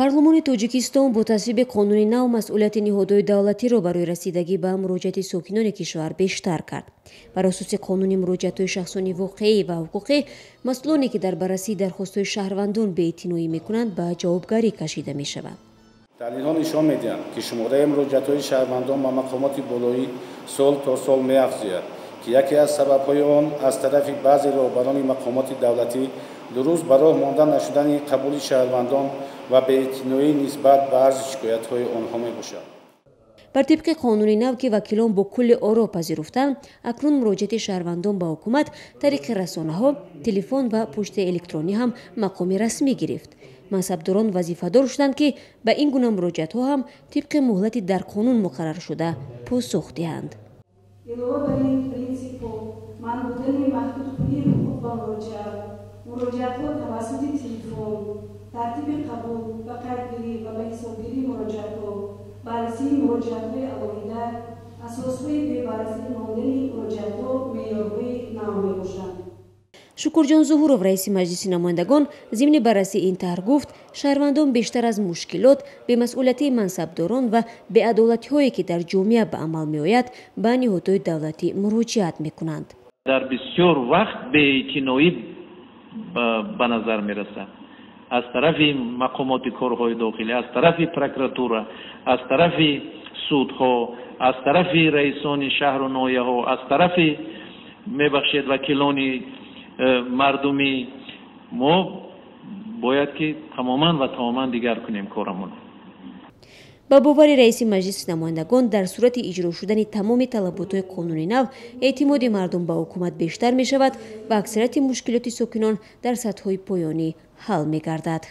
پارلمانی توجیکستان با تصویب قانون نو مسئولیت نهادهای دولتی را برای رسیدگی به مراجعت ساکنان کشور بیشتر کرد. بر اساس قانون مراجعت‌های شخصانی واقعی و حقوقی، مسئولانی که در بررسی درخواست‌های شهروندان بی‌اعتنایی می‌کنند به جوابگری کشیده می‌شوند. دلیل‌ها نشان می‌دهند که شماره مراجعت‌های شهروندان به مقامات بالایی سال تا سال می‌افزاید که یکی از سبب‌های آن از طرف بعضی راهبران مقامات دولتی درست به راه مانده نشدن قبول شهروندان و بی‌اعتنایی نسبت به عرض شکایت‌های آنها میباشد. بر طبق قانون نو که وکیلان با کل آرا پذیرفتند، اکنون مراجعت شهروندان به حکومت طریق رسانه‌ها، تلفن و پشت الکترونی هم مقام رسمی گرفت. منصبداران وظیفه‌دار شدند که به این گونه مراجعت‌ها هم طبق مهلت در قانون مقرر شده پاسخ دهند. علاوه بر این پرینسیپ من بودن محدود کنی حقوق و مراجعت‌ها توسط تلفن، ترتیب قبول و قیدگیری و به حسابگیری مراجعت‌ها، بررسی مراجعت‌های علاوه اساس‌های بررسی ماندنی مراجعت‌ها معیارهای نو می‌باشند. شکرجان ظهورов رئیس مجلس نمایندگان ضمن بررسی این طرح گفت شهروندان بیشتر از مشکلات به مسئولیت منصبداران و بی‌عدالتی‌هایی که در جامعه به عمل می‌آید به نهادهای دولتی مراجعت می‌کنند. در بسیار وقت بی‌اعتنایی به نظر می‌رسد از طرف مقامات کارهای داخلی، از طرف پروکراتورا، از طرف سودها، از طرف رئیسان شهر و ناحیه‌ها، از طرف میبخشید وکیلان مردمی. ما باید که تماما دیگر کنیم کارمون. با باور رئیس مجلس نمایندگان در صورت اجرا شدن تمام طلبات قانون نو، اعتماد مردم به حکومت بیشتر می شود و اکثریت مشکلات ساکنان در سطح پایانی حل می گردد.